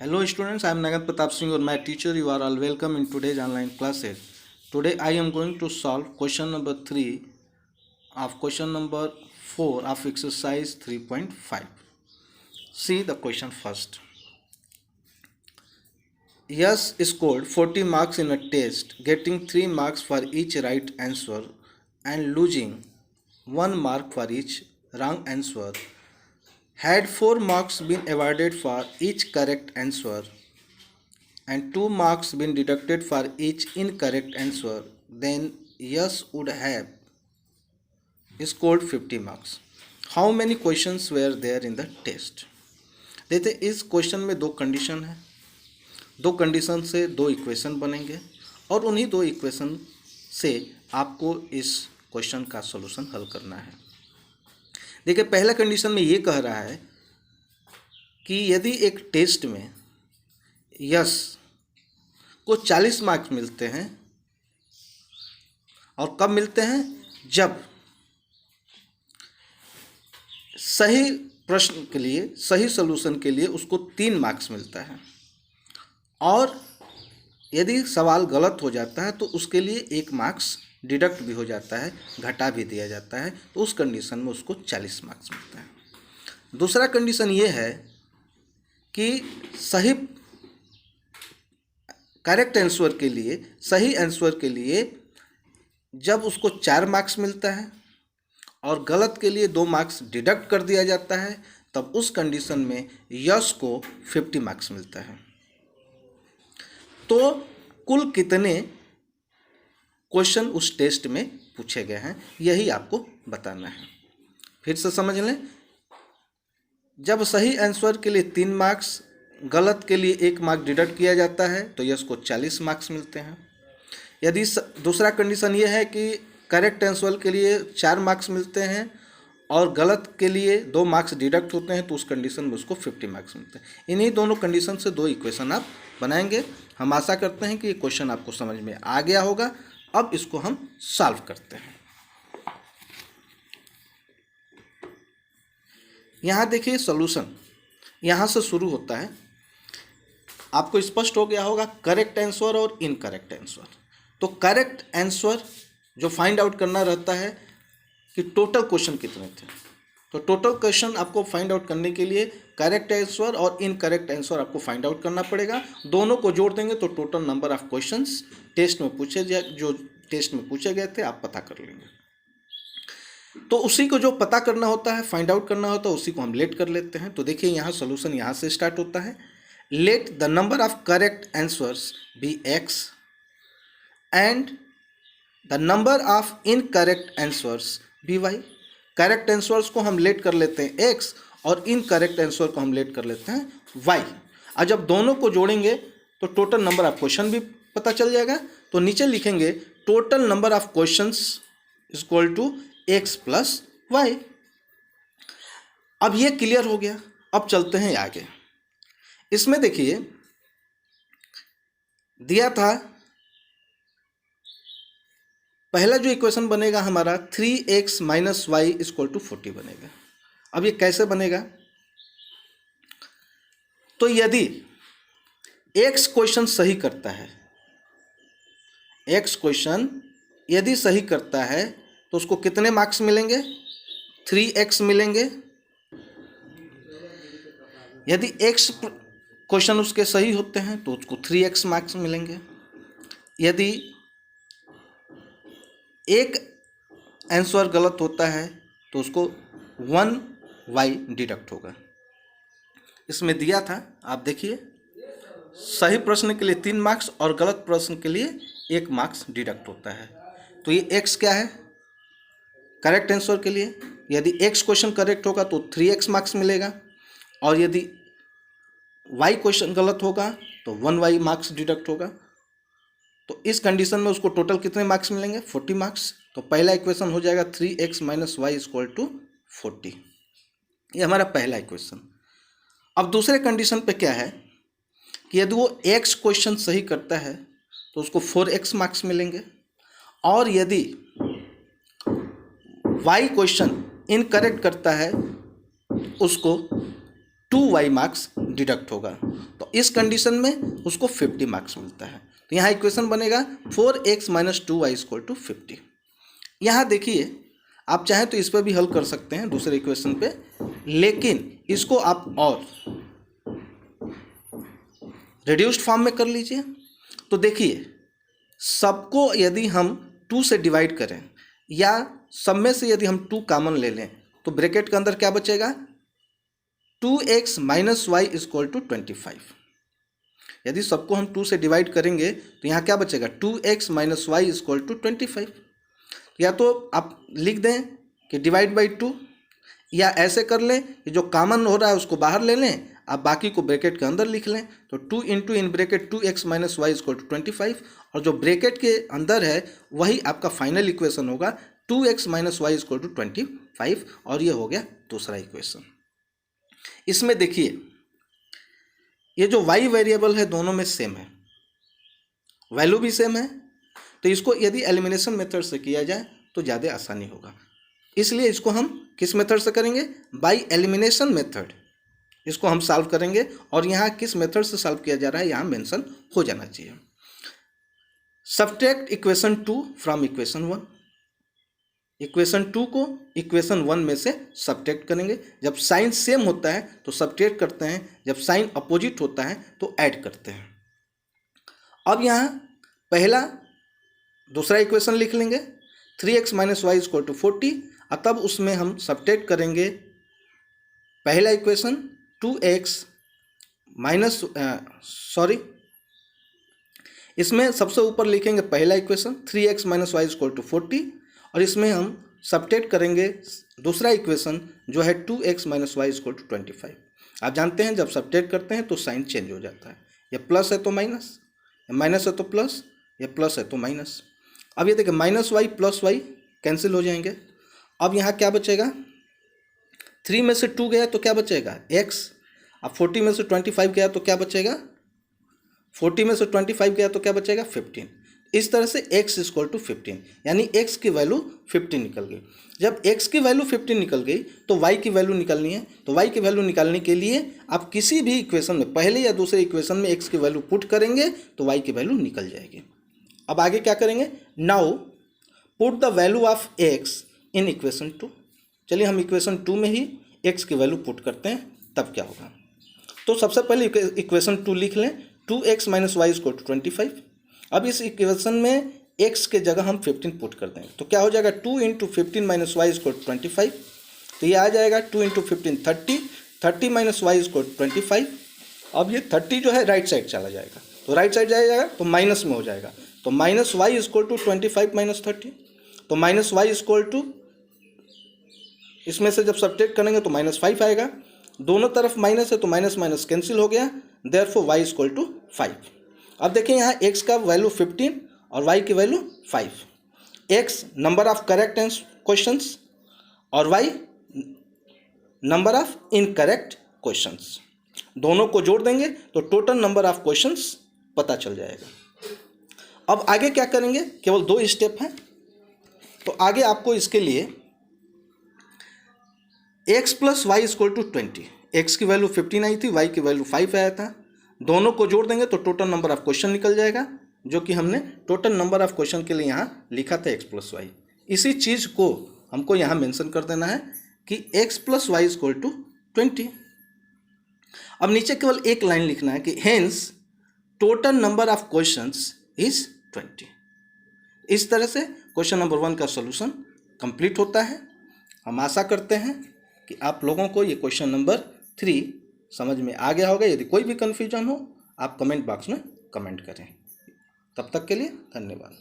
Hello students, I am Nagat Pratap Singh or my teacher. You are all welcome in today's online classes. Today I am going to solve question number 3 of question number 4 of exercise 3.5. See the question first. Yes scored 40 marks in a test, getting 3 marks for each right answer and losing 1 mark for each wrong answer. Had 4 marks been awarded for each correct answer and 2 marks been deducted for each incorrect answer, then yes would have scored 50 marks. How many questions were there in the test? देखते इस question में दो condition है, दो condition से दो equation बनेंगे और उन्हीं दो इक्वेशन से आपको इस क्वेश्चन का सॉल्यूशन हल करना है। देखिए पहला कंडीशन में ये कह रहा है कि यदि एक टेस्ट में यस को 40 मार्क्स मिलते हैं और कब मिलते हैं, जब सही प्रश्न के लिए सही सॉल्यूशन के लिए उसको 3 मार्क्स मिलता है और यदि सवाल गलत हो जाता है तो उसके लिए 1 मार्क्स डिडक्ट भी हो जाता है, घटा भी दिया जाता है, तो उस कंडीशन में उसको 40 मार्क्स मिलता है। दूसरा कंडीशन ये है कि सही करेक्ट आंसर के लिए सही आंसर के लिए जब उसको 4 मार्क्स मिलता है और गलत के लिए 2 मार्क्स डिडक्ट कर दिया जाता है, तब उस कंडीशन में यस को 50 मार्क्स मिलता है। तो कुल कितने क्वेश्चन उस टेस्ट में पूछे गए हैं यही आपको बताना है। फिर से समझ लें, जब सही आंसर के लिए 3 मार्क्स, गलत के लिए 1 मार्क डिडक्ट किया जाता है तो यस को 40 मार्क्स मिलते हैं। यदि दूसरा कंडीशन ये है कि करेक्ट आंसर के लिए 4 मार्क्स मिलते हैं और गलत के लिए 2 मार्क्स डिडक्ट होते हैं तो उस कंडीशन में उसको 50 मार्क्स मिलते हैं। इन्हीं दोनों कंडीशन से दो इक्वेशन आप बनाएंगे। हम आशा करते हैं कि ये क्वेश्चन आपको समझ में आ गया होगा। अब इसको हम सॉल्व करते हैं। यहाँ देखिए सॉल्यूशन यहाँ से शुरू होता है। आपको स्पष्ट हो गया होगा करेक्ट आंसर और इनकरेक्ट आंसर। तो करेक्ट आंसर जो फाइंड आउट करना रहता है कि टोटल क्वेश्चन कितने थे। तो टोटल क्वेश्चन आपको फाइंड आउट करने के लिए करेक्ट आंसर और इनकरेक्ट आंसर आपको फाइंड आउट करना पड़ेगा। दोनों को जोड़ देंगे तो total number of questions test में पूछे गए थे आप पता कर लेंगे। तो उसी को जो पता करना होता है, फाइंड आउट करना होता है, उसी को हम लेट कर लेते हैं। तो देखिए यहाँ सोल्यूशन यहाँ से स्टार्ट होता है। Let the number of correct answers be X and the number of incorrect answers be Y. Correct answers को हम लेट कर लेते हैं एक्स और इनकरेक्ट आंसर को हम लेट कर लेते हैं वाई। और जब दोनों को जोड़ेंगे तो टोटल नंबर ऑफ क्वेश्चन भी पता चल जाएगा। तो नीचे लिखेंगे total number of questions is equal to X plus Y. अब ये क्लियर हो गया। अब चलते हैं आगे। इसमें देखिए दिया था पहला जो इक्वेशन बनेगा हमारा 3x minus Y equal to 40 बनेगा। अब ये कैसे बनेगा, तो यदि x क्वेश्चन सही करता है, x क्वेश्चन यदि सही करता है तो उसको कितने मार्क्स मिलेंगे, 3x मिलेंगे। यदि x क्वेश्चन उसके सही होते हैं तो उसको 3x मार्क्स मिलेंगे। यदि एक आंसर गलत होता है तो उसको 1y डिडक्ट होगा। इसमें दिया था, आप देखिए, सही प्रश्न के लिए 3 मार्क्स और गलत प्रश्न के लिए 1 मार्क्स डिडक्ट होता है। तो ये x क्या है करेक्ट आंसर के लिए। यदि x क्वेश्चन करेक्ट होगा तो 3x मार्क्स मिलेगा और यदि y क्वेश्चन गलत होगा तो 1y मार्क्स डिडक्ट होगा। तो इस कंडीशन में उसको टोटल कितने मार्क्स मिलेंगे, 40 मार्क्स। तो पहला इक्वेशन हो जाएगा 3x minus Y equal to 40। ये हमारा पहला इक्वेशन। अब दूसरे कंडीशन पे क्या है कि यदि वो x क्वेश्चन सही करता है तो उसको 4x मार्क्स मिलेंगे और यदि y क्वेश्चन इनकरेक्ट करता है उसको 2y मार्क्स डिडक्ट होगा। तो इस कंडीशन में उसको 50 मार्क्स मिलता है। तो यहाँ इक्वेशन बनेगा 4x - 2y = 50। यहाँ देखिए, आप चाहें तो इस पर भी हल कर सकते हैं दूसरे इक्वेशन पे, लेकिन इसको आप और रिड्यूस्ड फॉर्म में कर लीजिए। तो देखिए, सबको यदि हम 2 से डिवाइड करें या सब में से यदि हम 2 कॉमन ले लें तो ब्रैकेट के अंदर क्या बचेगा, 2x - y = 25। यदि सबको हम 2 से डिवाइड करेंगे तो यहाँ क्या बचेगा, 2x - y = 25। या तो आप लिख दें कि डिवाइड बाई 2, या ऐसे कर लें कि जो कॉमन हो रहा है उसको बाहर ले लें, आप बाकी को ब्रैकेट के अंदर लिख लें। तो 2 × इन ब्रैकेट 2x - y = 25, और जो ब्रैकेट के अंदर है वही आपका फाइनल इक्वेशन होगा, 2x - y = 25, और ये हो गया दूसरा इक्वेशन। इसमें देखिए, ये जो y वेरिएबल है दोनों में सेम है, वैल्यू भी सेम है, तो इसको यदि एलिमिनेशन मेथड से किया जाए तो ज़्यादा आसानी होगा। इसलिए इसको हम किस मेथड से करेंगे, बाय एलिमिनेशन मेथड इसको हम सॉल्व करेंगे। और यहाँ किस मेथड से सॉल्व किया जा रहा है यहाँ मेंशन हो जाना चाहिए। Subtract equation 2 from equation 1। Equation 2 को इक्वेशन 1 में से सब्ट्रैक्ट करेंगे। जब साइन सेम होता है तो सब्ट्रैक्ट करते हैं, जब साइन अपोजिट होता है तो ऐड करते हैं। अब यहाँ पहला दूसरा इक्वेशन लिख लेंगे, 3x - y = 40, और तब उसमें हम सब्ट्रैक्ट करेंगे पहला इक्वेशन 2x इसमें सबसे ऊपर लिखेंगे पहला इक्वेशन 3x - y = 40, और इसमें हम सब्ट्रैक्ट करेंगे दूसरा इक्वेशन जो है 2x - y = 25। आप जानते हैं जब सब्ट्रैक्ट करते हैं तो साइन चेंज हो जाता है, या प्लस है तो माइनस, या माइनस है तो प्लस, या प्लस है तो माइनस। अब ये देखिए, -y + y कैंसिल हो जाएंगे। अब यहाँ क्या बचेगा, 3 में से 2 गया तो क्या बचेगा, x। अब 40 में से 25 गया तो क्या बचेगा, 40 में से 25 गया तो क्या बचेगा, 15। इस तरह से x = 15, यानी x की वैल्यू 15 निकल गई। जब x की वैल्यू 15 निकल गई तो y की वैल्यू निकालनी है। तो y की वैल्यू निकालने के लिए आप किसी भी इक्वेशन में, पहले या दूसरे इक्वेशन में x की वैल्यू पुट करेंगे तो y की वैल्यू निकल जाएगी। अब आगे क्या करेंगे, now put the value of x in equation 2। चलिए हम इक्वेशन 2 में ही x की वैल्यू पुट करते हैं, तब क्या होगा। तो सबसे पहले इक्वेशन 2 लिख लें, 2x - y = 25। अब इस इक्वेशन में x के जगह हम 15 पुट कर देंगे तो क्या हो जाएगा, 2 × 15 - y = 25। तो ये आ जाएगा 2 × 15 30, 30 - y = 25। अब ये 30 जो है राइट साइड चला जाएगा, तो राइट साइड जाएगा तो माइनस में हो जाएगा, तो -y = 25 - 30। तो -y = इसमें से जब सब्ट्रैक्ट करेंगे तो -5 आएगा, दोनों तरफ माइनस है तो माइनस माइनस कैंसिल हो गया, देयरफॉर y = 5। अब देखिए यहाँ x का वैल्यू 15 और y की value 5। x number of correct questions और y number of incorrect questions, दोनों को जोड़ देंगे तो टोटल नंबर ऑफ क्वेश्चंस पता चल जाएगा। अब आगे क्या करेंगे, केवल 2 स्टेप हैं। तो आगे आपको इसके लिए x + y = 20, x की वैल्यू 15 आई थी, y की वैल्यू 5 आया था, दोनों को जोड़ देंगे तो टोटल नंबर ऑफ क्वेश्चन निकल जाएगा, जो कि हमने टोटल नंबर ऑफ क्वेश्चन के लिए यहाँ लिखा था x + y। इसी चीज़ को हमको यहाँ मेंशन कर देना है कि x + y = 20। अब नीचे केवल एक लाइन लिखना है कि hence total number of questions is 20। इस तरह से क्वेश्चन नंबर 1 का सॉल्यूशन कंप्लीट होता है। हम आशा करते हैं कि आप लोगों को ये क्वेश्चन नंबर 3 समझ में आ गया होगा। यदि कोई भी कन्फ्यूजन हो आप कमेंट बॉक्स में कमेंट करें। तब तक के लिए धन्यवाद।